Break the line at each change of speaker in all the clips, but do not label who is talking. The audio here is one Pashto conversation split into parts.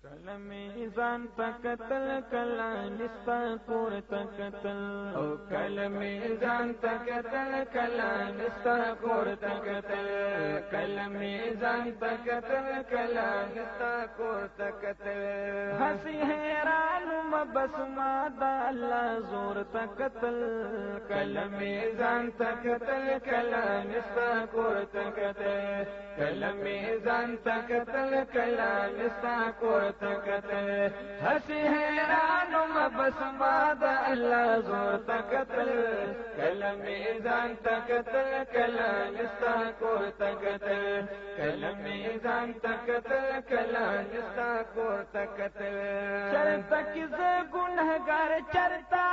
کله میزان تکتل کله نستا کور تکتل او کله میزان تکتل کله نستا کور تکتل کله میزان تکتل کله نستا کور تکتل هسی حیران بس ما دا الله زور تکتل کله میزان تکتل کله نستا کور تکتل کله میزان تکتل کله نستا کور تکتل هسی حیرانم بس ما دا اللہ زور تکتل کله میزان تکتل کله نستا کور تکتل کله میزان تکتل کله نستا کور تکتل چرتا کی ز گنہگار چرتا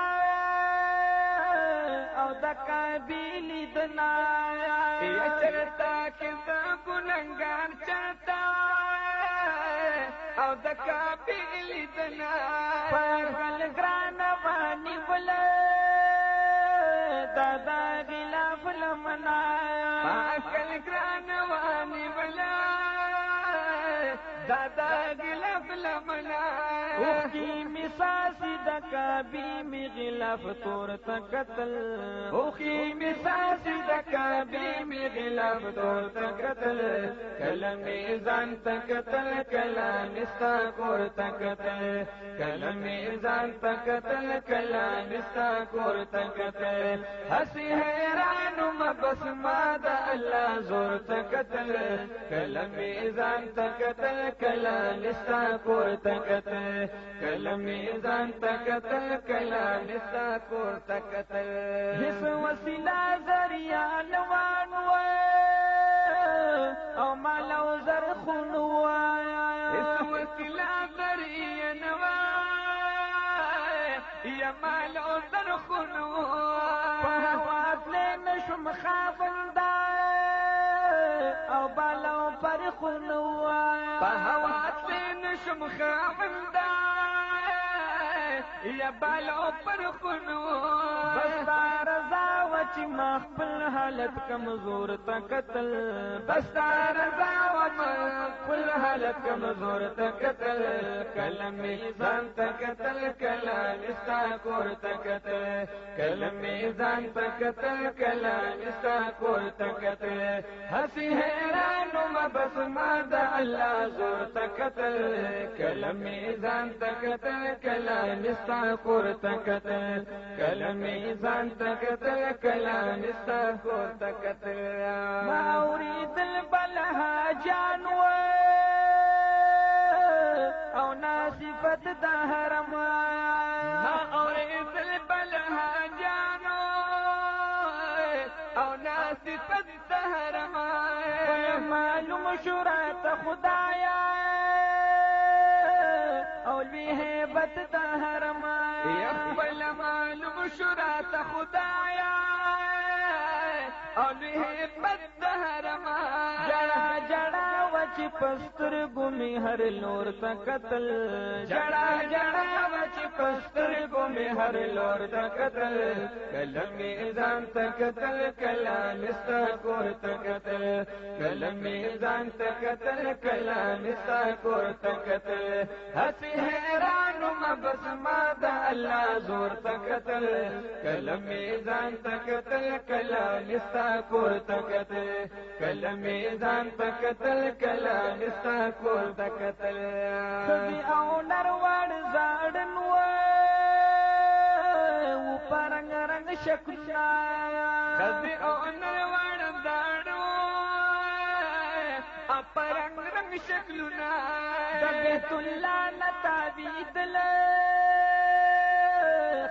او د قابلی دنایا یا چرتا کی ز گنہگار چرتا او د قابلی دنایا پرغل گران وانی بلا دادا غلاف لمنایا پاکل گران وانی بلا دادا غلاف لمنایا اوخی مساسی دکابی می غلاف تور تکتل اوخی مساسی دکابی می غلاف تور تکتل کله میزان تکتل کله نستا کور تکتل کله میزان تکتل کله نستا کور تکتل هسی حیرانم بس ما دا الله زور تکتل کله میزان تکتل کله نستا کور تکتل کله میزان تکتل کله نستا کور تکتل هیڅ وسیله ذریعہ نوان او مال او زر خنوایا هیڅ وسیله ذریعہ نوان یا مال او زر خنوایا په واسطه نشم خافندا او بالو پر خنوایا په واسطه نشم خافندا یا بالو پر خنوایا بس رضا وچ مخفل حالت کمزور تکتل بس رضا وچ مخفل حالت کمزور تکتل کله میزان تکتل کله نستا کور تکتل کله میزان تکتل کله نستا کور تکتل هسی حیرانم بس ما دا الله زور تکتل کله میزان تکتل کله نستا کور تکتل کله میزان تکتل کله نستا کور تکتل ما اريد البلها جانو او ناسفت دهرم ما اريد البلها جانو او ناسفت دهرم معلوم شرات خدایا او الهبت دهرم يقبل معلوم شرات خدایا او الهبت دهرم جڑا جڑا وچ پستر گمی ہر لور تکتل جڑا جڑا وچ پستر گمی ہر لور تکتل کله میزان تکتل کله نستا کور تکتل کله میزان تکتل کله نستا کور تکتل ہسی حیرانم بس ما دا اللہ زور تکتل کله میزان تکتل کله نستا کور تکتل کله میزان تکتل کله نستا کور تکتل خزی او نروار زاڑن و پرنگ رنگ شکلنا خزی او نروار زاڑن و پرنگ رنگ شکلنا بیت اللہ نتابید لے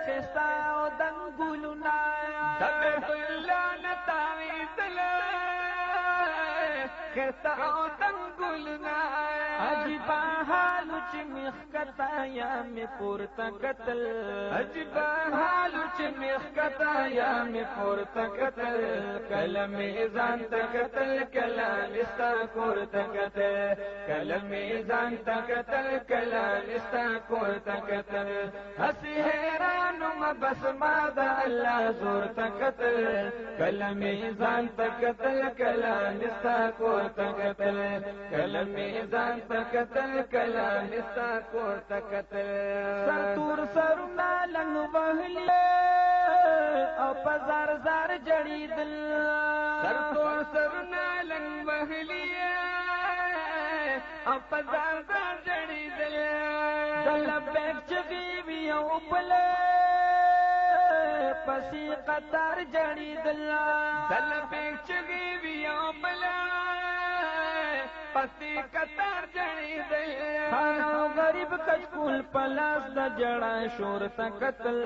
خستا او دنگولنا بیت اللہ نتابید لے خستا او دنگولنا عجیبا حالو چی مخکتا یا می پورتا قتل عجیبا حالو چی مخکتا یا می پورتا قتل کله میزان تکتل کله نستا کور تکتل کله میزان تکتل کله نستا کور تکتل ہسی حیرانم بس ما دا اللہ زور تکتل کله میزان تکتل کله نستا کور تکتل کله میزان تکتل کله نستا کور تکتل سر تور سرنا لنگ وهلی او پزار زار جړیدل سر تور سرنا لنگ وهلی او پزار زار جړیدل دل بیگ چغي وی او بل پسی قطار جړیدل دل بیگ چغي وی او بل پسی قطار جړیدل خانو غریب کشکول پلاس د جړا شور تکتل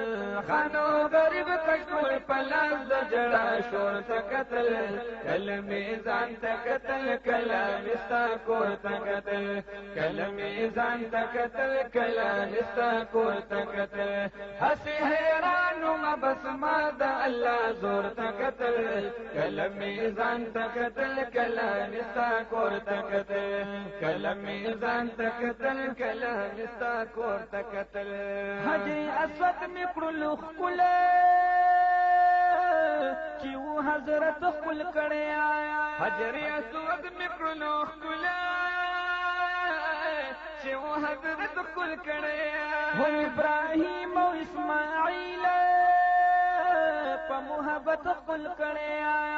خانو غریب کشکول پلاس د جړا شور تکتل کل میزان تکتل کلا نستا کور تکتل کل میزان تکتل کلا نستا کور تکتل هسي حیرانو ما بس ما د الله زور تکتل کل میزان تکتل کلا نستا کور تکتل کل میزان تکتل کلا نستا کور تکتل حجر اسود میکړلو خپله چې و حضرت خپل کړی حجر اسود میکړلو خپله چې و حضرت خپل کړی هم ابراهیم او اسماعیل په محبت خپل کړی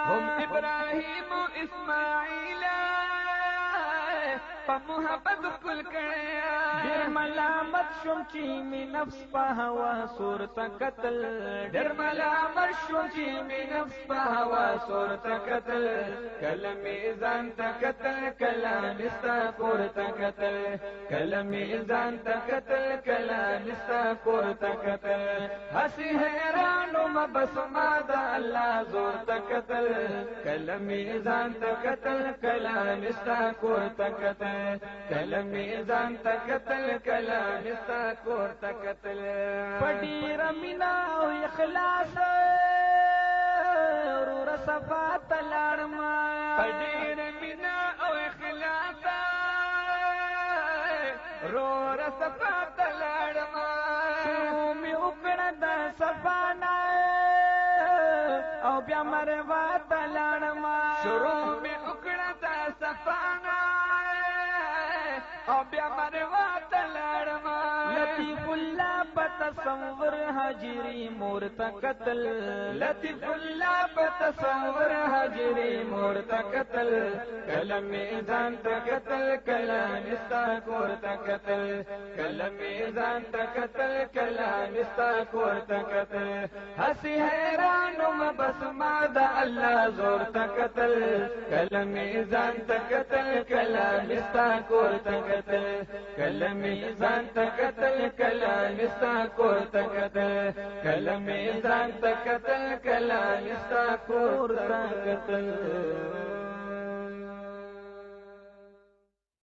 هم ابراهیم او اسماعیل په محبت خپل کړی ډېر ملامت شوم چې می نفس په هوا سور تکتل ډېر ملامت شوم چې می نفس په هوا سور تکتل کله میزان تکتل کله نستا کور تکتل کله میزان تکتل کله نستا کور تکتل هسي حیرانو ما بس ما د الله زور تکتل کله میزان تکتل کله نستا کور تکتل کله میزان تکتل کله نستا کور تکتل پډیر مینا او اخلاص ورور صفات لړما پډیر مینا او اخلاص ورور صفات لړما می وکړه د صفانا او بیا مروا تلړما شروع می وکړه د صفانا او بیا مروا تلړما لطیف الله بتصور حاجری مور تکتل لطیف الله بتصور حاجری مور تکتل کله میزان تکتل کله نستا کور تکتل کله میزان تکتل کله نستا کور تکتل هسي حیرانو ما بس ما د الله زور تکتل کله میزان تکتل کله نستا کور تکتل کله میزان تکتل کله نستا کور تکتل کله میزان تکتل کله نستا کور تکتل